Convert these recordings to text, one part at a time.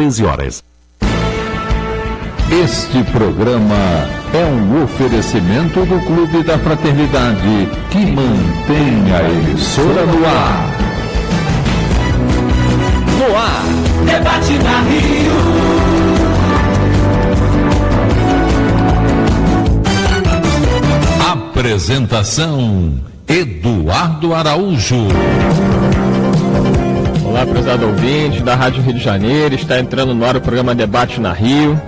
13 horas. Este programa é um oferecimento do Clube da Fraternidade, que mantém a emissora no ar. No ar, debate na Rio. Apresentação: Eduardo Araújo. Olá, prezado ouvinte da Rádio Rio de Janeiro. Está entrando no ar o programa Debate na Rio.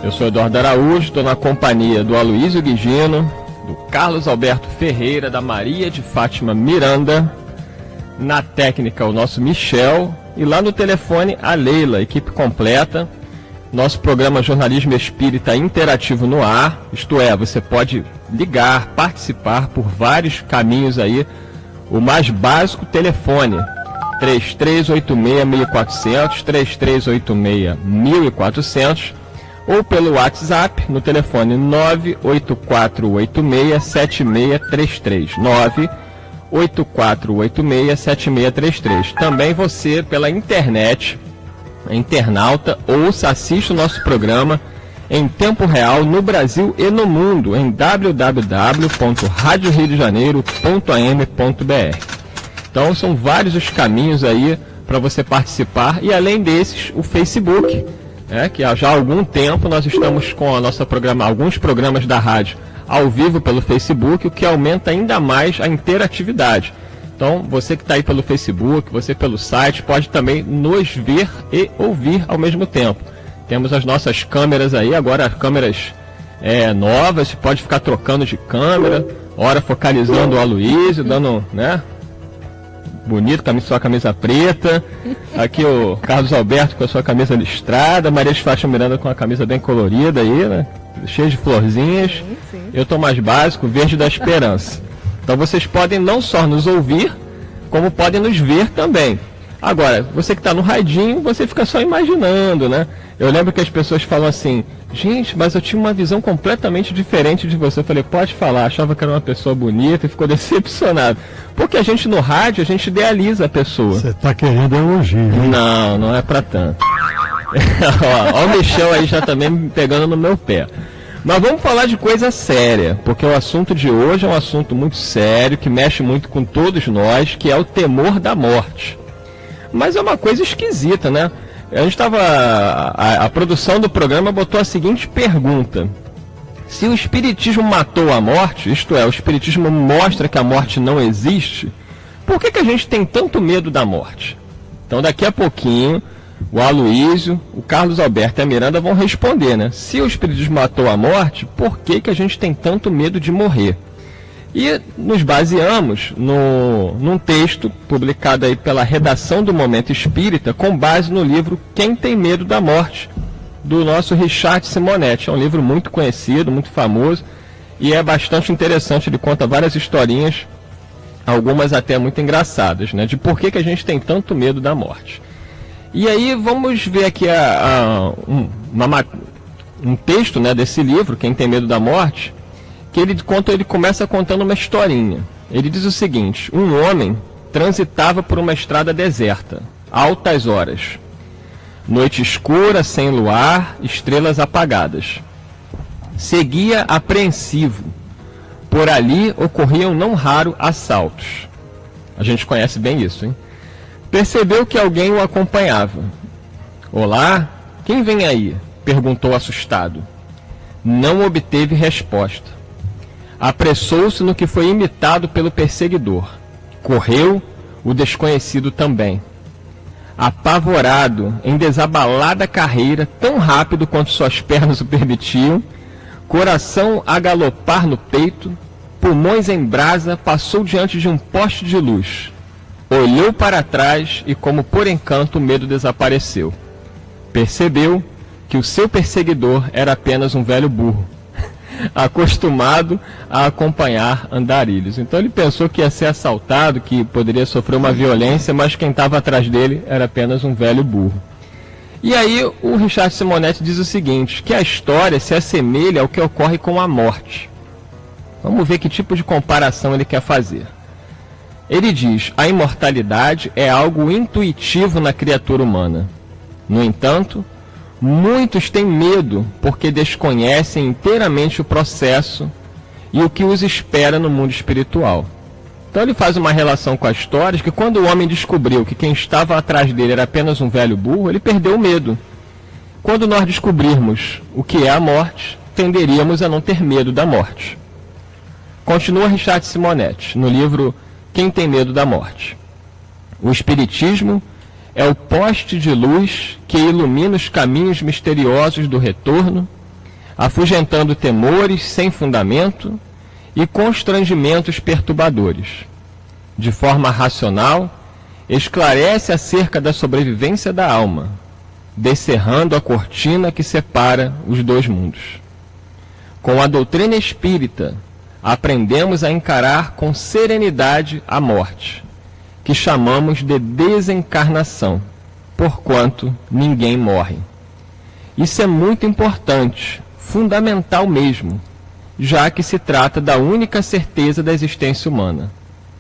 Eu sou Eduardo Araújo, estou na companhia do Aloysio Guigino, do Carlos Alberto Ferreira, da Maria de Fátima Miranda, na técnica o nosso Michel e lá no telefone a Leila, equipe completa. Nosso programa Jornalismo Espírita Interativo no ar, isto é, você pode ligar, participar por vários caminhos aí. O mais básico, telefone 3386-1400, 3386-1400, ou pelo WhatsApp no telefone 98486-7633, 98486-7633. Também você pela internet, internauta, ouça, assista o nosso programa em tempo real no Brasil e no mundo em www.radioriodejaneiro.am.br. Então são vários os caminhos aí para você participar, e além desses o Facebook, que já há algum tempo nós estamos com a nossa alguns programas da rádio ao vivo pelo Facebook, o que aumenta ainda mais a interatividade. Então, você que está aí pelo Facebook, você pelo site, pode também nos ver e ouvir ao mesmo tempo. Temos as nossas câmeras aí, agora câmeras novas, você pode ficar trocando de câmera, hora focalizando o Aloysio, dando, bonito, sua camisa preta. Aqui o Carlos Alberto com a sua camisa listrada, Maria de Fátima Miranda com a camisa bem colorida aí, cheia de florzinhas. Sim. Eu tô mais básico, verde da esperança. Então vocês podem não só nos ouvir, como podem nos ver também. Agora, você que está no radinho, você fica só imaginando, Eu lembro que as pessoas falam assim: gente, mas eu tinha uma visão completamente diferente de você. Eu falei, pode falar, achava que era uma pessoa bonita e ficou decepcionado. Porque a gente no rádio, a gente idealiza a pessoa. Você está querendo elogio, hein? Não, não é para tanto. Ó, o Michel aí já também me pegando no meu pé. Mas vamos falar de coisa séria, porque o assunto de hoje é um assunto muito sério, que mexe muito com todos nós, que é o temor da morte. Mas é uma coisa esquisita, A gente estava. A produção do programa botou a seguinte pergunta: se o Espiritismo matou a morte, isto é, o Espiritismo mostra que a morte não existe, por que a gente tem tanto medo da morte? Então, daqui a pouquinho, o Aloysio, o Carlos Alberto e a Miranda vão responder, Se o Espiritismo matou a morte, por que a gente tem tanto medo de morrer? E nos baseamos num texto publicado aí pela redação do Momento Espírita, com base no livro Quem Tem Medo da Morte, do nosso Richard Simonetti. É um livro muito conhecido, muito famoso, e é bastante interessante. Ele conta várias historinhas, algumas até muito engraçadas, de por que a gente tem tanto medo da morte. E aí vamos ver aqui um texto desse livro, Quem Tem Medo da Morte, que ele começa contando uma historinha. Ele diz o seguinte: um homem transitava por uma estrada deserta, altas horas, noite escura, sem luar, estrelas apagadas. Seguia apreensivo. Por ali ocorriam não raro assaltos. A gente conhece bem isso, hein? Percebeu que alguém o acompanhava. Olá, quem vem aí? Perguntou assustado. Não obteve resposta. Apressou-se no que foi imitado pelo perseguidor. Correu, o desconhecido também. Apavorado, em desabalada carreira, tão rápido quanto suas pernas o permitiam, coração a galopar no peito, pulmões em brasa, passou diante de um poste de luz. Olhou para trás e, como por encanto, o medo desapareceu. Percebeu que o seu perseguidor era apenas um velho burro, acostumado a acompanhar andarilhos. Então ele pensou que ia ser assaltado, que poderia sofrer uma violência, mas quem estava atrás dele era apenas um velho burro. E aí o Richard Simonetti diz o seguinte, que a história se assemelha ao que ocorre com a morte. Vamos ver que tipo de comparação ele quer fazer. Ele diz: a imortalidade é algo intuitivo na criatura humana. No entanto, muitos têm medo porque desconhecem inteiramente o processo e o que os espera no mundo espiritual. Então ele faz uma relação com a história de que quando o homem descobriu que quem estava atrás dele era apenas um velho burro, ele perdeu o medo. Quando nós descobrirmos o que é a morte, tenderíamos a não ter medo da morte. Continua Richard Simonetti, no livro Quem Tem Medo da Morte. O Espiritismo é o poste de luz que ilumina os caminhos misteriosos do retorno, afugentando temores sem fundamento e constrangimentos perturbadores. De forma racional, esclarece acerca da sobrevivência da alma, descerrando a cortina que separa os dois mundos. Com a doutrina espírita, aprendemos a encarar com serenidade a morte, que chamamos de desencarnação, porquanto ninguém morre. Isso é muito importante, fundamental mesmo, já que se trata da única certeza da existência humana.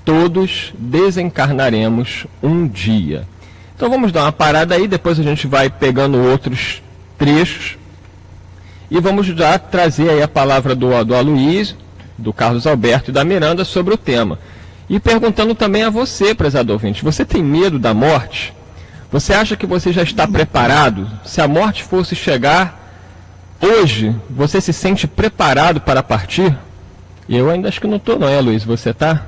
Todos desencarnaremos um dia. Então vamos dar uma parada aí, depois a gente vai pegando outros trechos e vamos já trazer aí a palavra do Aloysio, do Carlos Alberto e da Miranda sobre o tema. E perguntando também a você, prezado ouvinte, você tem medo da morte? Você acha que você já está preparado? Se a morte fosse chegar hoje, você se sente preparado para partir? Eu ainda acho que não estou não, Luiz, você está?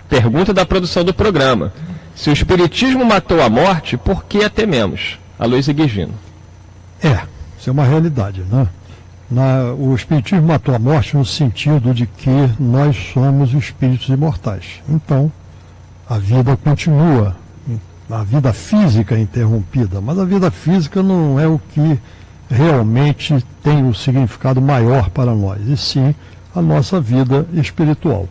Pergunta da produção do programa. Se o Espiritismo matou a morte, por que a tememos? Aloysio Guigino. Isso é uma realidade, né? O Espiritismo matou a morte no sentido de que nós somos espíritos imortais. Então, a vida continua, a vida física é interrompida, mas a vida física não é o que realmente tem o significado maior para nós, e sim a nossa vida espiritual.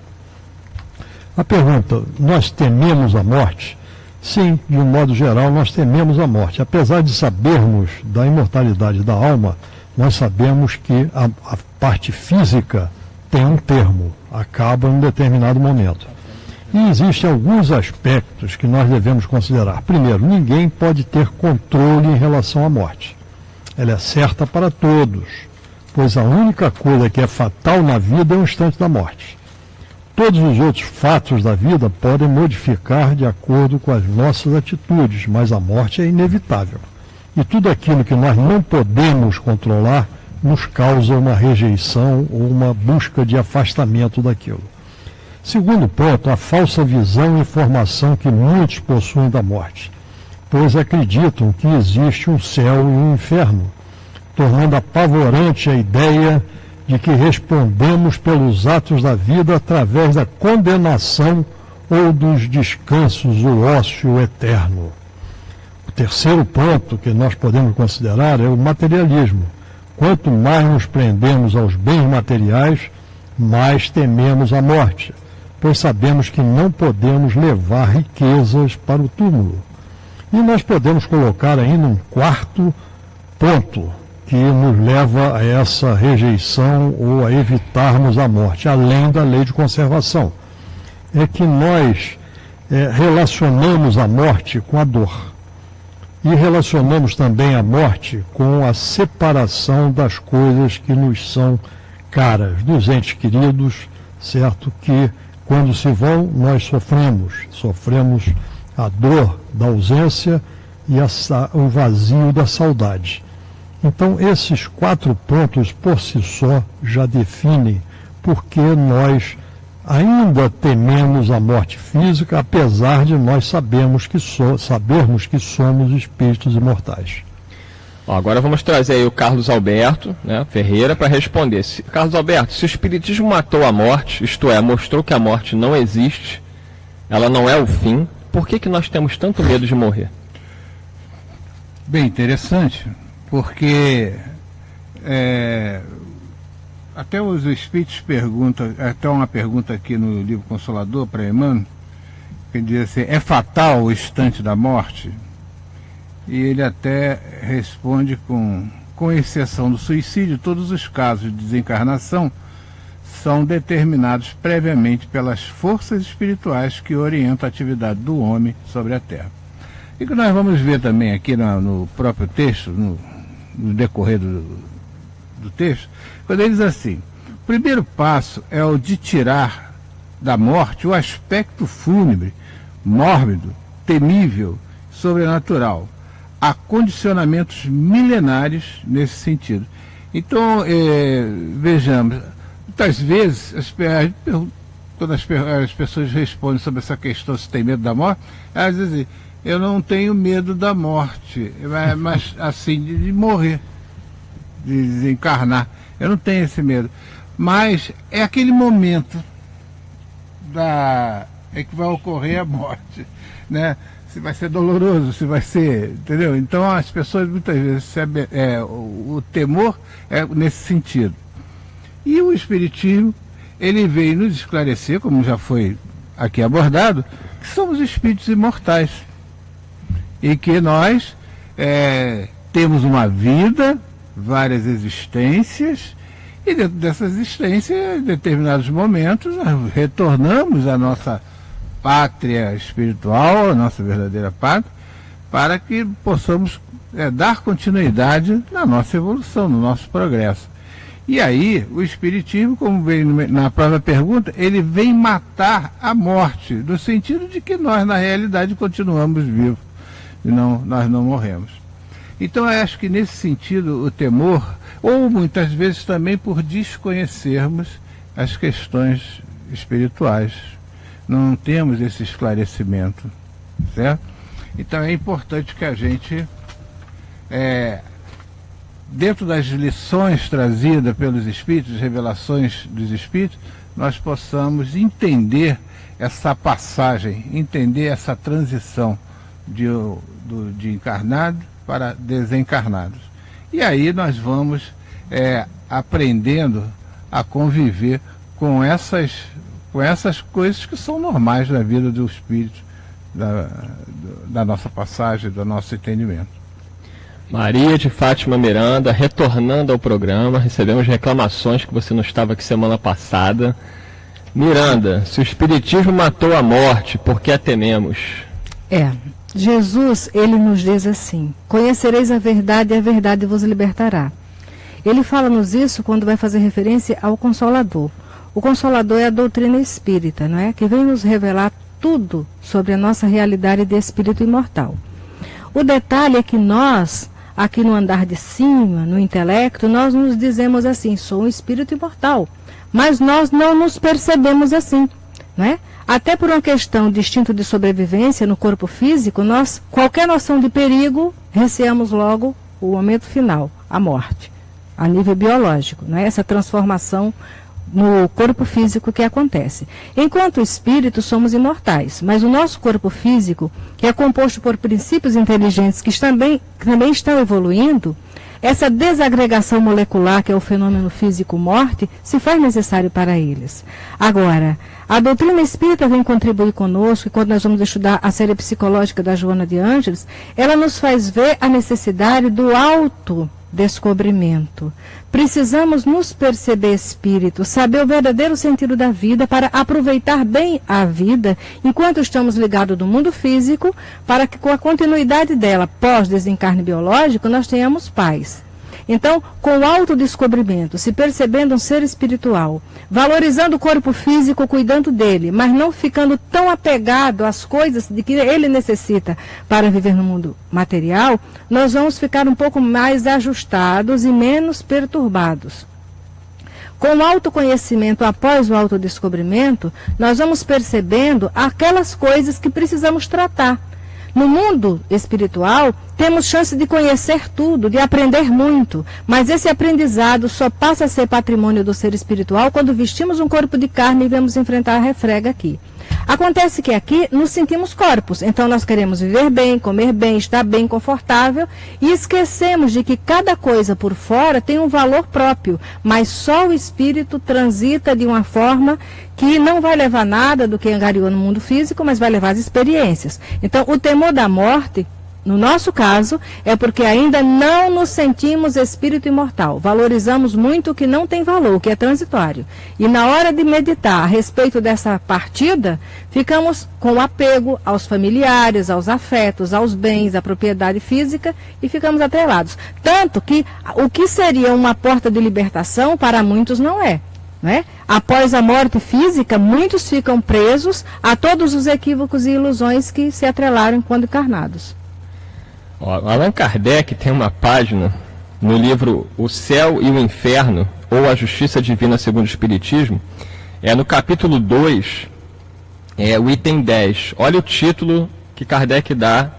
A pergunta, nós tememos a morte? Sim, de um modo geral, nós tememos a morte. Apesar de sabermos da imortalidade da alma, nós sabemos que a parte física tem um termo, acaba em um determinado momento. E existem alguns aspectos que nós devemos considerar. Primeiro, ninguém pode ter controle em relação à morte. Ela é certa para todos, pois a única coisa que é fatal na vida é o instante da morte. Todos os outros fatos da vida podem modificar de acordo com as nossas atitudes, mas a morte é inevitável. E tudo aquilo que nós não podemos controlar nos causa uma rejeição ou uma busca de afastamento daquilo. Segundo ponto, a falsa visão e informação que muitos possuem da morte, pois acreditam que existe um céu e um inferno, tornando apavorante a ideia de que respondemos pelos atos da vida através da condenação ou dos descansos, o ócio eterno. O terceiro ponto que nós podemos considerar é o materialismo. Quanto mais nos prendemos aos bens materiais, mais tememos a morte, pois sabemos que não podemos levar riquezas para o túmulo. E nós podemos colocar ainda um quarto ponto que nos leva a essa rejeição ou a evitarmos a morte, além da lei de conservação. É que nós relacionamos a morte com a dor. E relacionamos também a morte com a separação das coisas que nos são caras, dos entes queridos, certo? Que quando se vão, nós sofremos a dor da ausência e o vazio da saudade. Então, esses 4 pontos por si só já definem porque nós ainda tememos a morte física, apesar de nós sabermos que somos espíritos imortais. Agora vamos trazer aí o Carlos Alberto, né, Ferreira, para responder. Carlos Alberto, se o Espiritismo matou a morte, isto é, mostrou que a morte não existe, ela não é o fim, por que nós temos tanto medo de morrer? Bem interessante, porque até os Espíritos perguntam, até uma pergunta aqui no livro Consolador para Emmanuel, que diz assim, é fatal o instante da morte? E ele até responde com exceção do suicídio, todos os casos de desencarnação são determinados previamente pelas forças espirituais que orientam a atividade do homem sobre a Terra. E que nós vamos ver também aqui no próprio texto, no decorrer do texto, quando ele diz assim: o primeiro passo é o de tirar da morte o aspecto fúnebre, mórbido, temível, sobrenatural. Há condicionamentos milenares nesse sentido. Então, vejamos, muitas vezes, quando as pessoas respondem sobre essa questão, se tem medo da morte, elas dizem: eu não tenho medo da morte, mas assim, de morrer, de desencarnar. Eu não tenho esse medo. Mas é aquele momento que vai ocorrer a morte, né? Se vai ser doloroso, se vai ser, entendeu? Então as pessoas muitas vezes o temor é nesse sentido. E o Espiritismo, ele veio nos esclarecer, como já foi aqui abordado, que somos espíritos imortais e que nós temos uma vida, várias existências, e dentro dessa existência, em determinados momentos, nós retornamos à nossa pátria espiritual, a nossa verdadeira pátria, para que possamos dar continuidade na nossa evolução, no nosso progresso. E aí, o Espiritismo, como vem na própria pergunta, ele vem matar a morte, no sentido de que nós, na realidade, continuamos vivos, e nós não morremos. Então, eu acho que nesse sentido, o temor, ou muitas vezes também por desconhecermos as questões espirituais, não temos esse esclarecimento, certo? Então é importante que a gente, dentro das lições trazidas pelos Espíritos, revelações dos Espíritos, nós possamos entender essa passagem, entender essa transição de encarnado para desencarnados. E aí nós vamos aprendendo a conviver com essas coisas que são normais na vida do espírito, da nossa passagem, do nosso entendimento. Maria de Fátima Miranda, retornando ao programa, recebemos reclamações que você não estava aqui semana passada. Miranda, se o Espiritismo matou a morte, por que a tememos? Jesus, ele nos diz assim: conhecereis a verdade e a verdade vos libertará. Ele fala-nos isso quando vai fazer referência ao Consolador. O Consolador é a doutrina espírita, não é? Que vem nos revelar tudo sobre a nossa realidade de espírito imortal. O detalhe é que nós, aqui no andar de cima, no intelecto, nós nos dizemos assim: sou um espírito imortal. Mas nós não nos percebemos assim, não é? Até por uma questão de instinto de sobrevivência no corpo físico, nós, qualquer noção de perigo, receamos logo o momento final, a morte, a nível biológico, não é? Essa transformação no corpo físico que acontece. Enquanto espíritos somos imortais, mas o nosso corpo físico, que é composto por princípios inteligentes que também estão evoluindo, essa desagregação molecular, que é o fenômeno físico-morte, se faz necessário para eles. Agora, a doutrina espírita vem contribuir conosco, e quando nós vamos estudar a série psicológica da Joana de Ângeles, ela nos faz ver a necessidade do autodescobrimento. Precisamos nos perceber espírito, saber o verdadeiro sentido da vida para aproveitar bem a vida enquanto estamos ligados no mundo físico, para que com a continuidade dela, pós-desencarne biológico, nós tenhamos paz. Então, com o autodescobrimento, se percebendo um ser espiritual, valorizando o corpo físico, cuidando dele, mas não ficando tão apegado às coisas de que ele necessita para viver no mundo material, nós vamos ficar um pouco mais ajustados e menos perturbados. Com o autoconhecimento após o autodescobrimento, nós vamos percebendo aquelas coisas que precisamos tratar. No mundo espiritual, temos chance de conhecer tudo, de aprender muito, mas esse aprendizado só passa a ser patrimônio do ser espiritual quando vestimos um corpo de carne e vamos enfrentar a refrega aqui. Acontece que aqui nos sentimos corpos, então nós queremos viver bem, comer bem, estar bem, confortável, e esquecemos de que cada coisa por fora tem um valor próprio, mas só o espírito transita de uma forma que não vai levar nada do que angariou no mundo físico, mas vai levar as experiências. Então, o temor da morte No nosso caso, é porque ainda não nos sentimos espírito imortal. Valorizamos muito o que não tem valor, o que é transitório. E na hora de meditar a respeito dessa partida, ficamos com apego aos familiares, aos afetos, aos bens, à propriedade física e ficamos atrelados. Tanto que o que seria uma porta de libertação, para muitos não é. Né? Após a morte física, muitos ficam presos a todos os equívocos e ilusões que se atrelaram quando encarnados. Allan Kardec tem uma página no livro O Céu e o Inferno, ou A Justiça Divina segundo o Espiritismo, no capítulo 2, o item 10. Olha o título que Kardec dá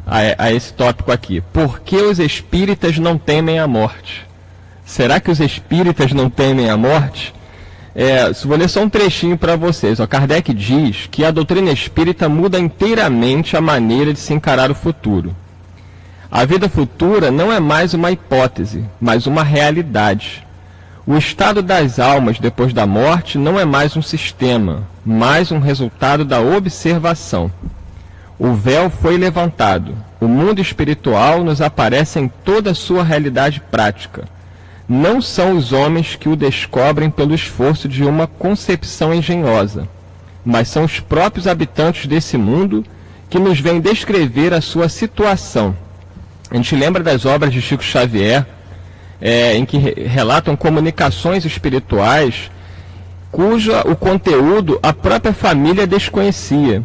a esse tópico aqui. Por que os espíritas não temem a morte? Será que os espíritas não temem a morte? Vou ler só um trechinho para vocês. Kardec diz que a doutrina espírita muda inteiramente a maneira de se encarar o futuro. A vida futura não é mais uma hipótese, mas uma realidade. O estado das almas depois da morte não é mais um sistema, mas um resultado da observação. O véu foi levantado. O mundo espiritual nos aparece em toda a sua realidade prática. Não são os homens que o descobrem pelo esforço de uma concepção engenhosa, mas são os próprios habitantes desse mundo que nos vêm descrever a sua situação. A gente lembra das obras de Chico Xavier, em que relatam comunicações espirituais, o conteúdo a própria família desconhecia.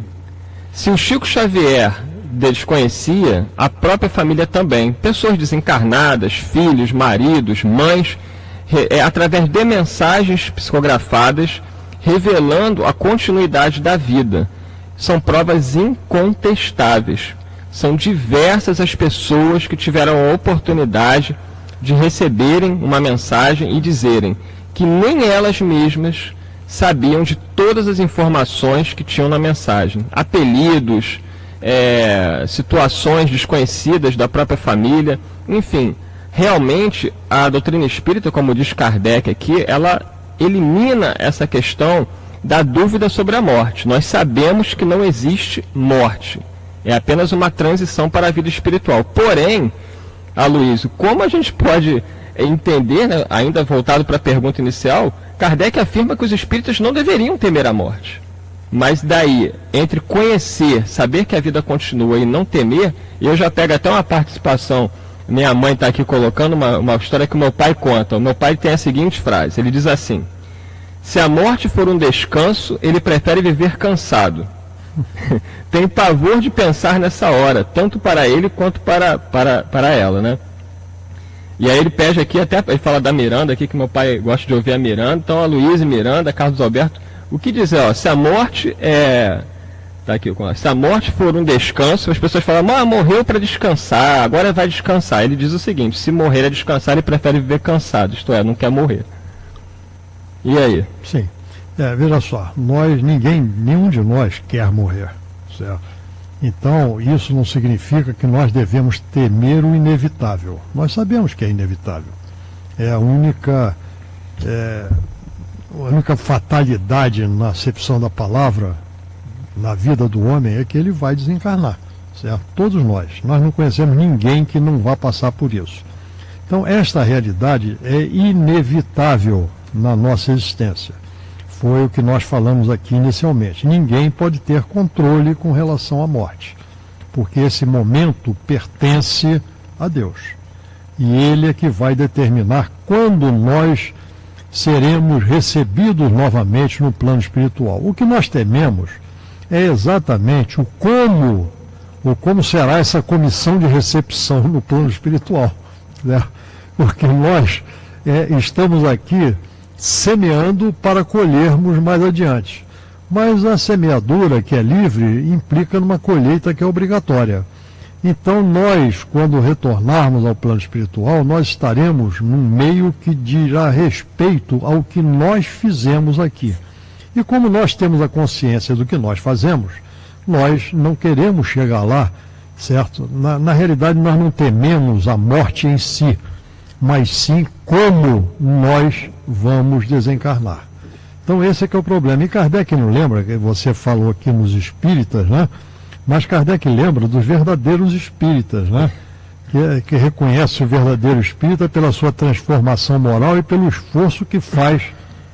Se o Chico Xavier desconhecia, a própria família também. Pessoas desencarnadas, filhos, maridos, mães, através de mensagens psicografadas, revelando a continuidade da vida. São provas incontestáveis. São diversas as pessoas que tiveram a oportunidade de receberem uma mensagem e dizerem que nem elas mesmas sabiam de todas as informações que tinham na mensagem. Apelidos, situações desconhecidas da própria família, enfim. Realmente, a doutrina espírita, como diz Kardec aqui, ela elimina essa questão da dúvida sobre a morte. Nós sabemos que não existe morte. É apenas uma transição para a vida espiritual. Porém, Aloysio, como a gente pode entender, né, ainda voltado para a pergunta inicial, Kardec afirma que os espíritas não deveriam temer a morte. Mas daí, entre conhecer, saber que a vida continua e não temer, eu já pego até uma participação, minha mãe está aqui colocando uma história que o meu pai conta. O meu pai tem a seguinte frase, ele diz assim: se a morte for um descanso, ele prefere viver cansado. Tem pavor de pensar nessa hora, tanto para ele quanto para ela, né? E aí ele pede aqui, até ele fala da Miranda aqui, que meu pai gosta de ouvir a Miranda. Então a Luísa, Miranda, Carlos Alberto, o que dizer, se a morte tá aqui, se a morte for um descanso, as pessoas falam, morreu para descansar, agora vai descansar. Ele diz o seguinte: se morrer é descansar, ele prefere viver cansado, isto é, não quer morrer. E aí? Sim. Veja só, nenhum de nós quer morrer, certo? Então, isso não significa que nós devemos temer o inevitável. Nós sabemos que é inevitável. A única fatalidade na acepção da palavra na vida do homem é que ele vai desencarnar, certo? Todos nós não conhecemos ninguém que não vá passar por isso. Então, esta realidade é inevitável na nossa existência. Foi o que nós falamos aqui inicialmente. Ninguém pode ter controle com relação à morte, porque esse momento pertence a Deus. E Ele é que vai determinar quando nós seremos recebidos novamente no plano espiritual. O que nós tememos é exatamente o como será essa comissão de recepção no plano espiritual, né? Porque nós estamos aqui semeando para colhermos mais adiante. Mas a semeadura, que é livre, implica numa colheita que é obrigatória. Então nós, quando retornarmos ao plano espiritual, nós estaremos num meio que dirá respeito ao que nós fizemos aqui. E como nós temos a consciência do que nós fazemos, nós não queremos chegar lá, certo? Na realidade, nós não tememos a morte em si, mas sim como nós vamos desencarnar. Então esse é que é o problema. E Kardec não lembra, que você falou aqui nos espíritas, né? Mas Kardec lembra dos verdadeiros espíritas, né? Que reconhece o verdadeiro espírita pela sua transformação moral e pelo esforço que faz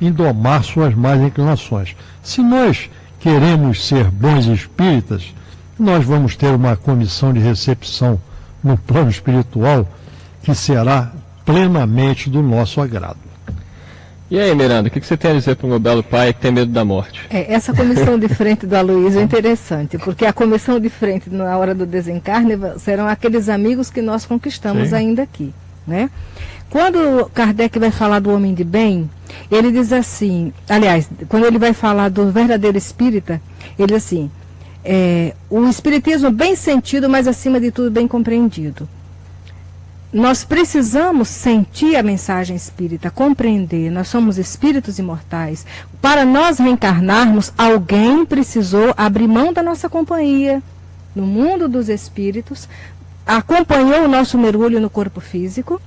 em domar suas más inclinações. Se nós queremos ser bons espíritas, nós vamos ter uma comissão de recepção no plano espiritual que será plenamente do nosso agrado. E aí, Miranda, o que você tem a dizer para o meu belo pai que tem medo da morte? Essa comissão de frente do Aloysio é interessante, porque a comissão de frente na hora do desencarne serão aqueles amigos que nós conquistamos ainda aqui, né? Quando Kardec vai falar do homem de bem, ele diz assim, aliás, quando ele vai falar do verdadeiro espírita, ele diz assim, o espiritismo bem sentido, mas acima de tudo bem compreendido. Nós precisamos sentir a mensagem espírita, compreender, nós somos espíritos imortais. Para nós reencarnarmos, alguém precisou abrir mão da nossa companhia no mundo dos espíritos, acompanhou o nosso mergulho no corpo físico,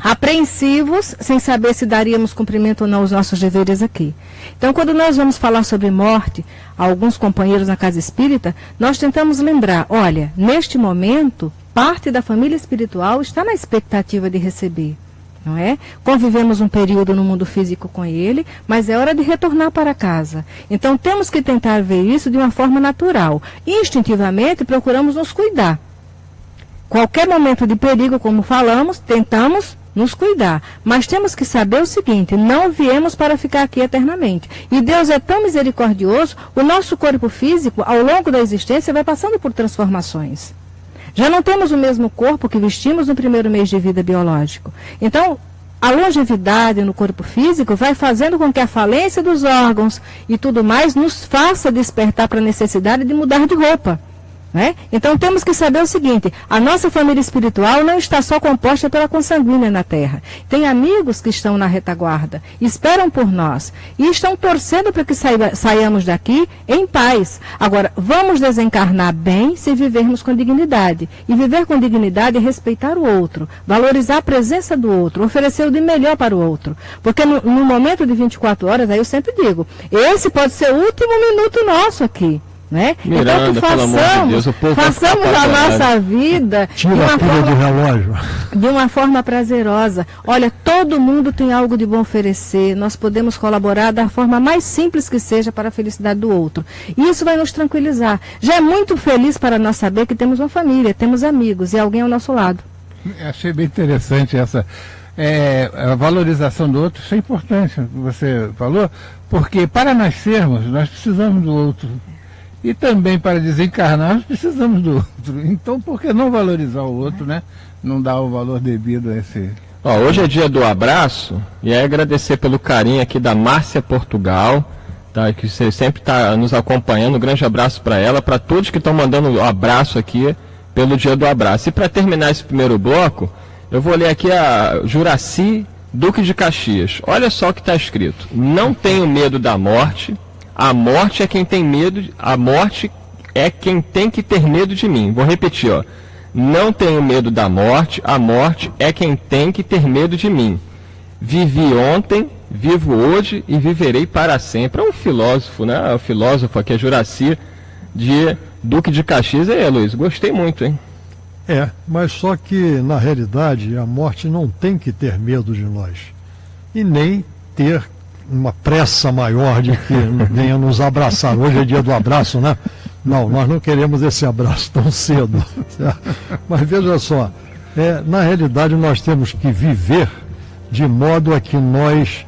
apreensivos, sem saber se daríamos cumprimento ou não aos nossos deveres aqui. Então, quando nós vamos falar sobre morte, alguns companheiros na casa espírita, nós tentamos lembrar, olha, neste momento, parte da família espiritual está na expectativa de receber, não é? Convivemos um período no mundo físico com ele, mas é hora de retornar para casa. Então, temos que tentar ver isso de uma forma natural. Instintivamente, procuramos nos cuidar. Qualquer momento de perigo, como falamos, tentamos nos cuidar. Mas temos que saber o seguinte, não viemos para ficar aqui eternamente. E Deus é tão misericordioso, o nosso corpo físico, ao longo da existência, vai passando por transformações. Já não temos o mesmo corpo que vestimos no primeiro mês de vida biológico. Então, a longevidade no corpo físico vai fazendo com que a falência dos órgãos e tudo mais nos faça despertar para a necessidade de mudar de roupa. Né? Então temos que saber o seguinte, a nossa família espiritual não está só composta pela consanguínea na Terra. Tem amigos que estão na retaguarda, esperam por nós e estão torcendo para que saiamos daqui em paz. Agora, vamos desencarnar bem se vivermos com dignidade. E viver com dignidade é respeitar o outro, valorizar a presença do outro, oferecer o de melhor para o outro. Porque no momento de 24 horas, aí eu sempre digo, esse pode ser o último minuto nosso aqui. Né? Miranda, então façamos a nossa vida de uma forma prazerosa. Olha, todo mundo tem algo de bom a oferecer, nós podemos colaborar da forma mais simples que seja para a felicidade do outro. E isso vai nos tranquilizar. Já é muito feliz para nós saber que temos uma família, temos amigos e alguém ao nosso lado. Achei bem interessante essa a valorização do outro, isso é importante, você falou, porque para nascermos nós precisamos do outro. E também para desencarnar nós precisamos do outro. Então por que não valorizar o outro, né? Não dar o valor devido a esse... Hoje é dia do abraço, e aí agradecer pelo carinho aqui da Márcia Portugal, tá, que você sempre está nos acompanhando. Um grande abraço para ela, para todos que estão mandando um abraço aqui pelo dia do abraço. E para terminar esse primeiro bloco, eu vou ler aqui a Juraci Duque de Caxias. Olha só o que está escrito: não tenho medo da morte. A morte é quem tem medo, a morte é quem tem que ter medo de mim. Vou repetir, ó. Não tenho medo da morte, a morte é quem tem que ter medo de mim. Vivi ontem, vivo hoje e viverei para sempre. É um filósofo, né? O filósofo aqui é Juraci de Duque de Caxias. Aí, Luiz, gostei muito, hein? Mas só que, na realidade, a morte não tem que ter medo de nós. E nem ter uma pressa maior de que venha nos abraçar. Hoje é dia do abraço, né? Não, nós não queremos esse abraço tão cedo. Certo? Mas veja só, na realidade nós temos que viver de modo a que nós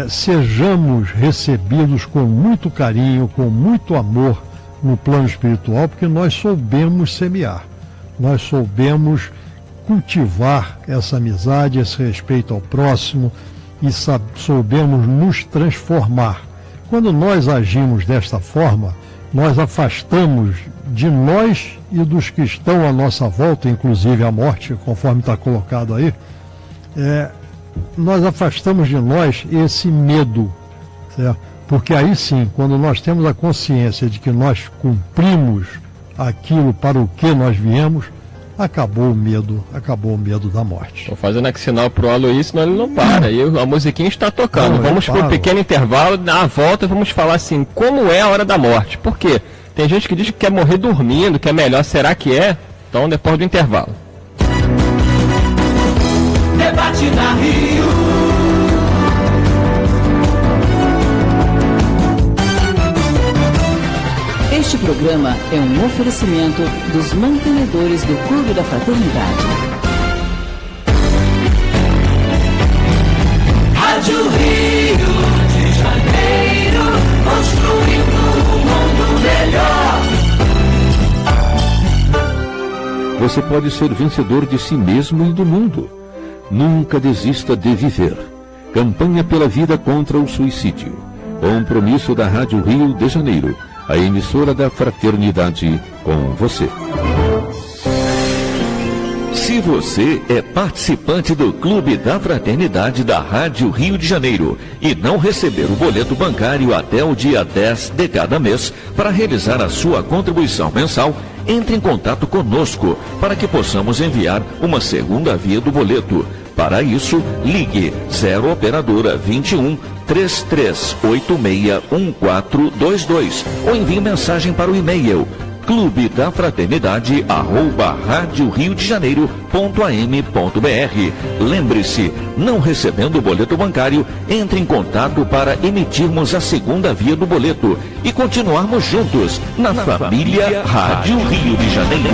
sejamos recebidos com muito carinho, com muito amor no plano espiritual, porque nós soubemos semear, nós soubemos cultivar essa amizade, esse respeito ao próximo, e soubemos nos transformar. Quando nós agimos desta forma, nós afastamos de nós e dos que estão à nossa volta, inclusive a morte, conforme está colocado aí, nós afastamos de nós esse medo, certo? Porque aí sim, quando nós temos a consciência de que nós cumprimos aquilo para o que nós viemos, acabou o medo da morte. Estou fazendo aqui sinal pro Aloysio, senão ele não para. E a musiquinha está tocando. Vamos para um pequeno intervalo, na volta vamos falar assim, como é a hora da morte. Por quê? Tem gente que diz que quer morrer dormindo, que é melhor. Será que é? Então, depois do intervalo. Debate na Rio. Este programa é um oferecimento dos mantenedores do Clube da Fraternidade. Rádio Rio de Janeiro, construindo um mundo melhor. Você pode ser vencedor de si mesmo e do mundo. Nunca desista de viver. Campanha pela vida contra o suicídio. Compromisso da Rádio Rio de Janeiro, a emissora da Fraternidade, com você. Se você é participante do Clube da Fraternidade da Rádio Rio de Janeiro e não receber o boleto bancário até o dia 10 de cada mês para realizar a sua contribuição mensal, entre em contato conosco para que possamos enviar uma segunda via do boleto. Para isso, ligue 0 operadora 21 3386 1422 ou envie mensagem para o e-mail clubedafraternidade@radioriodejaneiro.am.br. Lembre-se, não recebendo o boleto bancário, entre em contato para emitirmos a segunda via do boleto e continuarmos juntos na família Rádio Rio de Janeiro.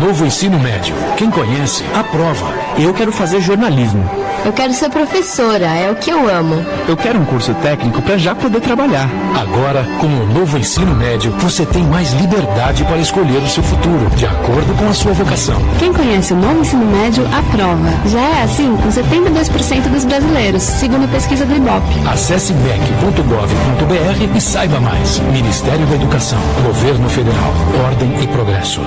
Novo ensino médio. Quem conhece, aprova. Eu quero fazer jornalismo. Eu quero ser professora, é o que eu amo. Eu quero um curso técnico para já poder trabalhar. Agora, com o novo ensino médio, você tem mais liberdade para escolher o seu futuro, de acordo com a sua vocação. Quem conhece o novo ensino médio, aprova. Já é assim com 72% dos brasileiros, segundo a pesquisa do IBOP. Acesse bec.gov.br e saiba mais. Ministério da Educação, Governo Federal, Ordem e Progresso.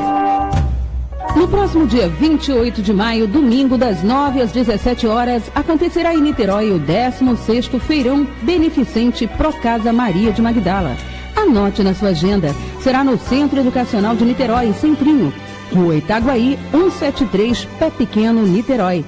No próximo dia 28 de maio, domingo, das 9 às 17 horas, acontecerá em Niterói o 16º Feirão Beneficente Procasa Maria de Magdala. Anote na sua agenda. Será no Centro Educacional de Niterói, Centrinho, Rua Itaguaí, 173, Pé Pequeno, Niterói.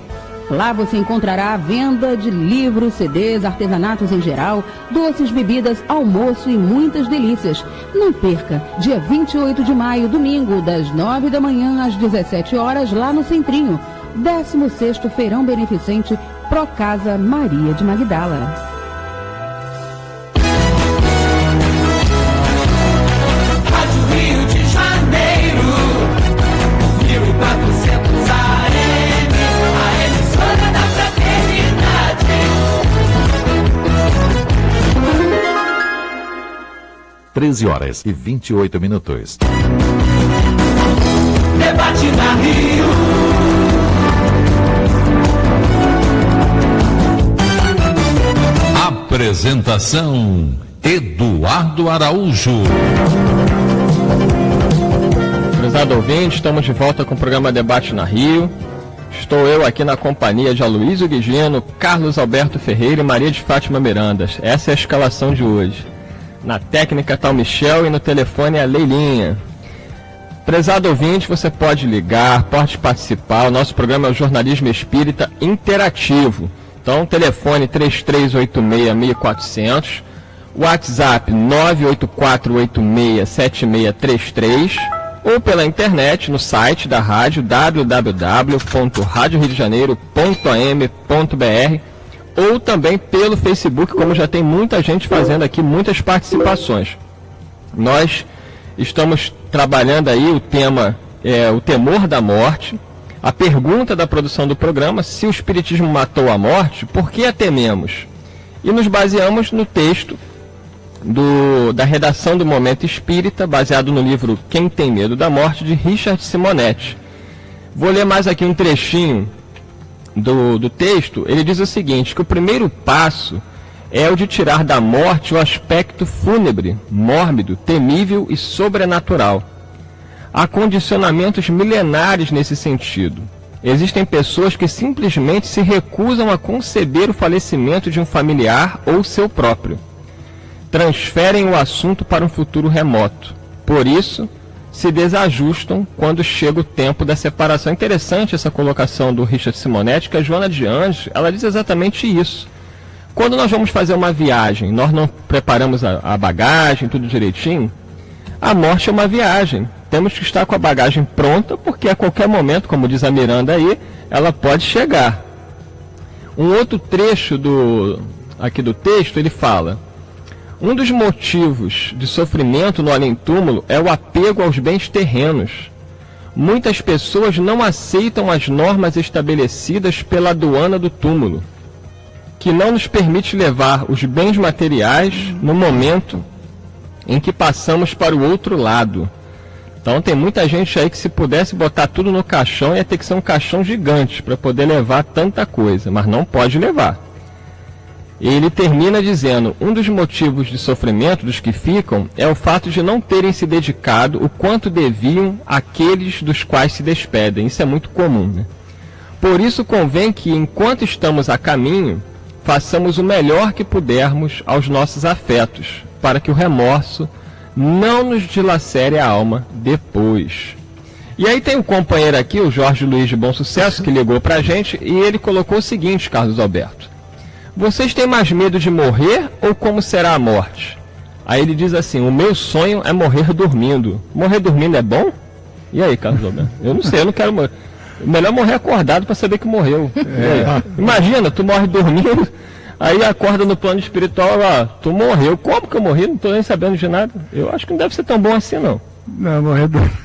Lá você encontrará a venda de livros, CDs, artesanatos em geral, doces, bebidas, almoço e muitas delícias. Não perca, dia 28 de maio, domingo, das 9 da manhã às 17 horas, lá no Centrinho, 16º Feirão Beneficente Procasa Maria de Magdala. Rádio Rio de Janeiro, 1400 AM, a emissora da Fraternidade. 13h28. Debate na Rio. Apresentação: Eduardo Araújo. Prezado ouvinte, estamos de volta com o programa Debate na Rio. Estou eu aqui na companhia de Aloysio Guigino, Carlos Alberto Ferreira e Maria de Fátima Mirandas. Essa é a escalação de hoje. Na técnica está o Michel e no telefone é a Leilinha. Prezado ouvinte, você pode ligar, pode participar. O nosso programa é o Jornalismo Espírita Interativo. Então, telefone 3386-1400, WhatsApp 984867633 ou pela internet no site da rádio www.radioriodejaneiro.am.br ou também pelo Facebook, como já tem muita gente fazendo aqui, muitas participações. Nós estamos trabalhando aí o tema, o temor da morte. A pergunta da produção do programa: se o Espiritismo matou a morte, por que a tememos? E nos baseamos no texto da redação do Momento Espírita, baseado no livro Quem Tem Medo da Morte, de Richard Simonetti. Vou ler mais aqui um trechinho do texto. Ele diz o seguinte, que o primeiro passo é o de tirar da morte o aspecto fúnebre, mórbido, temível e sobrenatural. Há condicionamentos milenares nesse sentido. Existem pessoas que simplesmente se recusam a conceber o falecimento de um familiar ou seu próprio. Transferem o assunto para um futuro remoto. Por isso, se desajustam quando chega o tempo da separação. É interessante essa colocação do Richard Simonetti, que a Joana de Anjos, ela diz exatamente isso. Quando nós vamos fazer uma viagem, nós não preparamos a bagagem, tudo direitinho, a morte é uma viagem. Temos que estar com a bagagem pronta, porque a qualquer momento, como diz a Miranda aí, ela pode chegar. Um outro trecho aqui do texto, ele fala: um dos motivos de sofrimento no além-túmulo é o apego aos bens terrenos. Muitas pessoas não aceitam as normas estabelecidas pela aduana do túmulo, que não nos permite levar os bens materiais no momento em que passamos para o outro lado. Então tem muita gente aí que, se pudesse botar tudo no caixão, ia ter que ser um caixão gigante para poder levar tanta coisa, mas não pode levar. Ele termina dizendo: um dos motivos de sofrimento dos que ficam é o fato de não terem se dedicado o quanto deviam àqueles dos quais se despedem. Isso é muito comum, né? Por isso convém que, enquanto estamos a caminho, façamos o melhor que pudermos aos nossos afetos, para que o remorso não nos dilacere a alma depois. E aí tem um companheiro aqui, o Jorge Luiz de Bom Sucesso, que ligou pra gente, e ele colocou o seguinte, Carlos Alberto: vocês têm mais medo de morrer ou como será a morte? Aí ele diz assim: o meu sonho é morrer dormindo. Morrer dormindo é bom? E aí, Carlos Alberto? Eu não sei, eu não quero morrer. Melhor morrer acordado para saber que morreu. Imagina, tu morre dormindo, aí acorda no plano espiritual, ó, tu morreu. Como que eu morri? Não estou nem sabendo de nada. Eu acho que não deve ser tão bom assim, não. Não, morrer dormindo.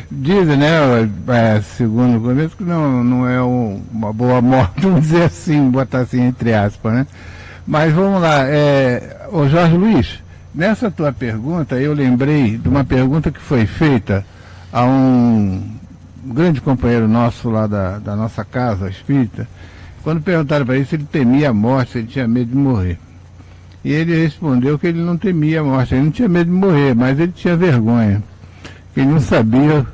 Dizem, né, segundo o começo, que não é uma boa morte, vamos dizer assim, botar assim entre aspas, né? Mas vamos lá, ô Jorge Luiz, nessa tua pergunta eu lembrei de uma pergunta que foi feita a um grande companheiro nosso lá da nossa casa espírita, quando perguntaram para ele se ele temia a morte, se ele tinha medo de morrer. E ele respondeu que ele não temia a morte, ele não tinha medo de morrer, mas ele tinha vergonha. Ele não sabia,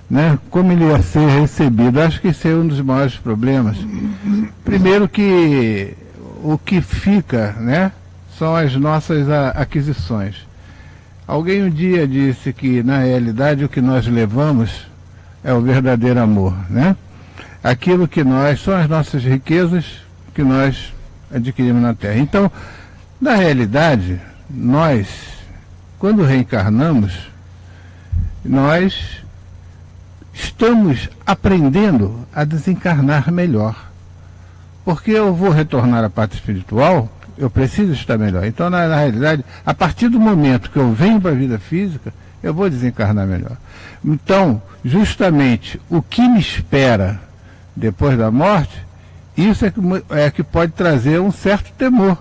né, como ele ia ser recebido. Acho que esse é um dos maiores problemas. Primeiro que o que fica, né, são as nossas aquisições. Alguém um dia disse que, na realidade, o que nós levamos é o verdadeiro amor, né? Aquilo que são as nossas riquezas que nós adquirimos na Terra. Então, na realidade, nós, quando reencarnamos, nós estamos aprendendo a desencarnar melhor. Porque eu vou retornar à parte espiritual, eu preciso estar melhor. Então, na realidade, a partir do momento que eu venho para a vida física, eu vou desencarnar melhor. Então, justamente, o que me espera depois da morte, isso é que pode trazer um certo temor.